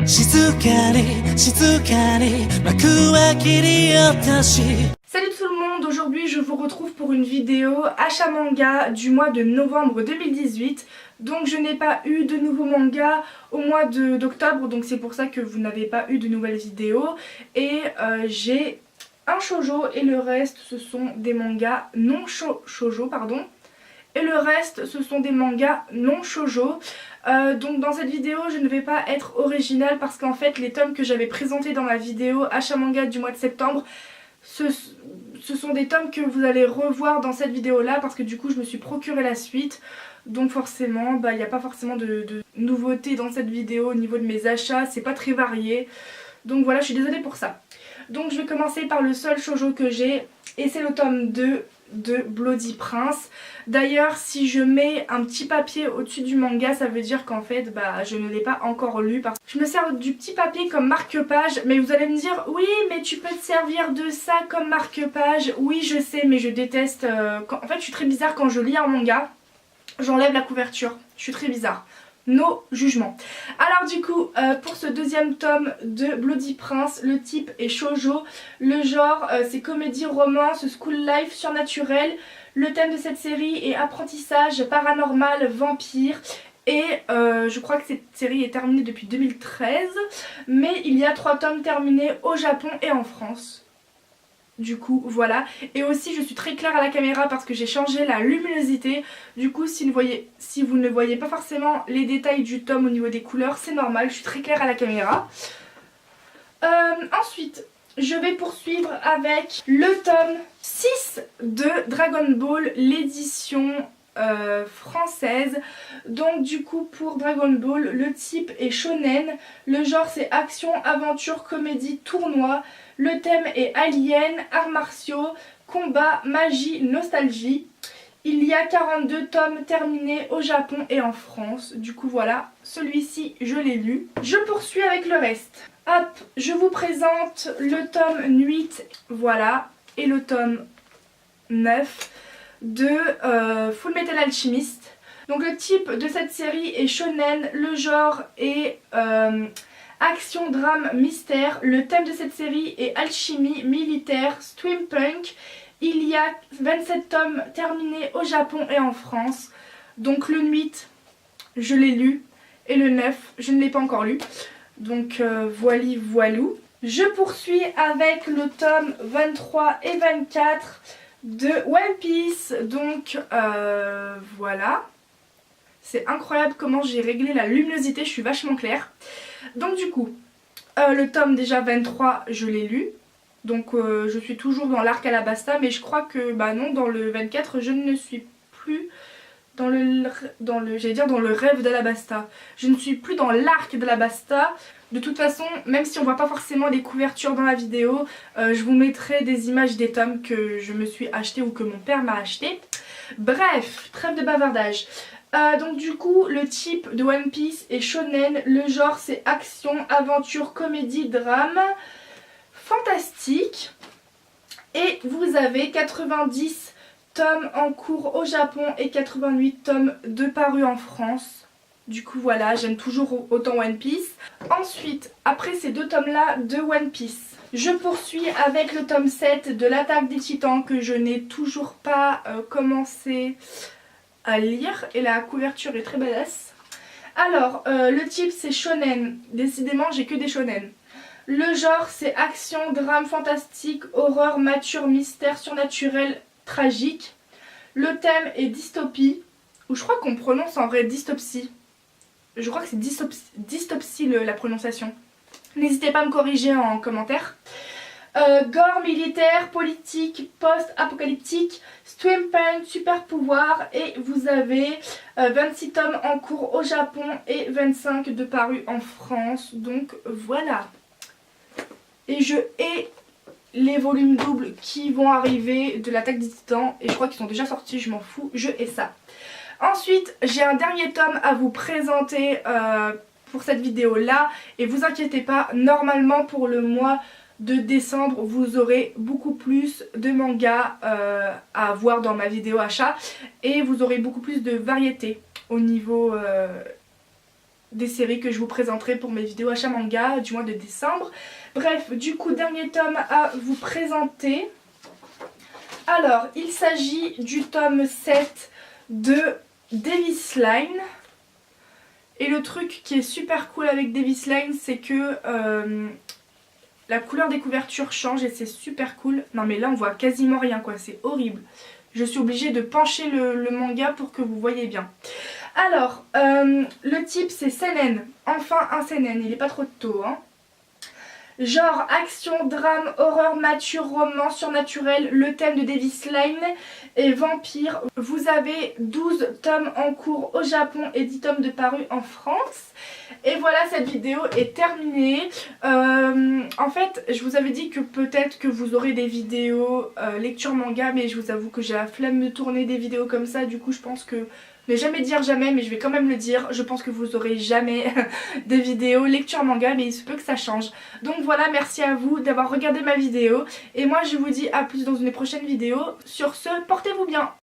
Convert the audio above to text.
Salut tout le monde, aujourd'hui je vous retrouve pour une vidéo achat manga du mois de novembre 2018. Donc je n'ai pas eu de nouveaux mangas au mois d'octobre, donc c'est pour ça que vous n'avez pas eu de nouvelles vidéos. Et j'ai un shoujo et le reste ce sont des mangas non shoujo pardon. Et le reste ce sont des mangas non shoujo. Donc dans cette vidéo je ne vais pas être originale parce qu'en fait les tomes que j'avais présentés dans ma vidéo achat manga du mois de septembre, ce sont des tomes que vous allez revoir dans cette vidéo là parce que du coup je me suis procuré la suite. Donc forcément il n'y a pas forcément de nouveautés dans cette vidéo au niveau de mes achats, c'est pas très varié. Donc voilà, je suis désolée pour ça. Donc je vais commencer par le seul shoujo que j'ai et c'est le tome 2 de Bloody Prince. D'ailleurs si je mets un petit papier au-dessus du manga, ça veut dire qu'en fait je ne l'ai pas encore lu parce que je me sers du petit papier comme marque-page. Mais vous allez me dire oui mais tu peux te servir de ça comme marque-page. Oui je sais mais je déteste en fait je suis très bizarre quand je lis un manga, j'enlève la couverture, je suis très bizarre. No jugement. Alors du coup pour ce deuxième tome de Bloody Prince, le type est shoujo, le genre c'est comédie, romance, school life, surnaturel. Le thème de cette série est apprentissage, paranormal, vampire. Et je crois que cette série est terminée depuis 2013, mais il y a 3 tomes terminés au Japon et en France. Du coup voilà, et aussi je suis très claire à la caméra parce que j'ai changé la luminosité. Du coup si vous ne voyez pas forcément les détails du tome au niveau des couleurs, c'est normal, je suis très claire à la caméra. Ensuite je vais poursuivre avec le tome 6 de Dragon Ball, l'édition française. Donc du coup pour Dragon Ball, le type est shonen, le genre c'est action, aventure, comédie, tournoi. Le thème est alien, arts martiaux, combat, magie, nostalgie. Il y a 42 tomes terminés au Japon et en France. Du coup voilà, celui-ci je l'ai lu. Je poursuis avec le reste. Hop, je vous présente le tome 8, voilà, et le tome 9 de Full Metal Alchemist. Donc le type de cette série est shonen, le genre est action, drame, mystère. Le thème de cette série est alchimie, militaire, steampunk. Il y a 27 tomes terminés au Japon et en France. Donc le 8 je l'ai lu et le 9 je ne l'ai pas encore lu. Donc voili voilou. Je poursuis avec le tome 23 et 24 de One Piece. Donc voilà. C'est incroyable comment j'ai réglé la luminosité, je suis vachement claire. Donc du coup, le tome déjà 23 je l'ai lu. Donc je suis toujours dans l'arc Alabasta, mais je crois que non, dans le 24 je ne suis plus dans le rêve d'Alabasta. Je ne suis plus dans l'arc d'Alabasta. De toute façon, même si on voit pas forcément les couvertures dans la vidéo, je vous mettrai des images des tomes que je me suis acheté ou que mon père m'a acheté. Bref, trêve de bavardage. Donc du coup le type de One Piece est shonen, le genre c'est action, aventure, comédie, drame, fantastique. Et vous avez 90 tomes en cours au Japon et 88 tomes de parus en France. Du coup voilà, j'aime toujours autant One Piece. Ensuite, après ces 2 tomes là de One Piece, je poursuis avec le tome 7 de l'Attaque des Titans que je n'ai toujours pas commencé à lire et la couverture est très badass. Alors le type c'est shonen, décidément j'ai que des shonen. Le genre c'est action, drame, fantastique, horreur, mature, mystère, surnaturel, tragique. Le thème est dystopie, ou je crois qu'on prononce en vrai dystopsie. Je crois que c'est dystopsie la prononciation. N'hésitez pas à me corriger en commentaire. Gore, militaire, politique, post-apocalyptique, steampunk, super pouvoir. Et vous avez 26 tomes en cours au Japon et 25 de parus en France. Donc voilà. Et je hais les volumes doubles qui vont arriver de l'Attaque des Titans. Et je crois qu'ils sont déjà sortis, je m'en fous, je hais ça. Ensuite, j'ai un dernier tome à vous présenter pour cette vidéo là. Et vous inquiétez pas, normalement pour le mois de décembre vous aurez beaucoup plus de mangas à voir dans ma vidéo achat. Et vous aurez beaucoup plus de variété au niveau des séries que je vous présenterai pour mes vidéos achat manga du mois de décembre. Bref, du coup, dernier tome à vous présenter. Alors, il s'agit du tome 7 de Davis Line. Et le truc qui est super cool avec Davis Line, c'est que la couleur des couvertures change et c'est super cool. Non mais là on voit quasiment rien quoi, c'est horrible. Je suis obligée de pencher le manga pour que vous voyez bien. Alors, le type c'est seinen. Enfin un seinen, il est pas trop tôt hein. Genre action, drame, horreur, mature, roman, surnaturel. Le thème de Davis Line est vampire. Vous avez 12 tomes en cours au Japon et 10 tomes de parus en France. Et voilà, cette vidéo est terminée. En fait, je vous avais dit que peut-être que vous aurez des vidéos lecture manga, mais je vous avoue que j'ai la flemme de tourner des vidéos comme ça. Du coup, je pense que... Ne jamais dire jamais, mais je vais quand même le dire. Je pense que vous aurez jamais des vidéos lecture manga, mais il se peut que ça change. Donc voilà, merci à vous d'avoir regardé ma vidéo. Et moi, je vous dis à plus dans une prochaine vidéo. Sur ce, portez-vous bien.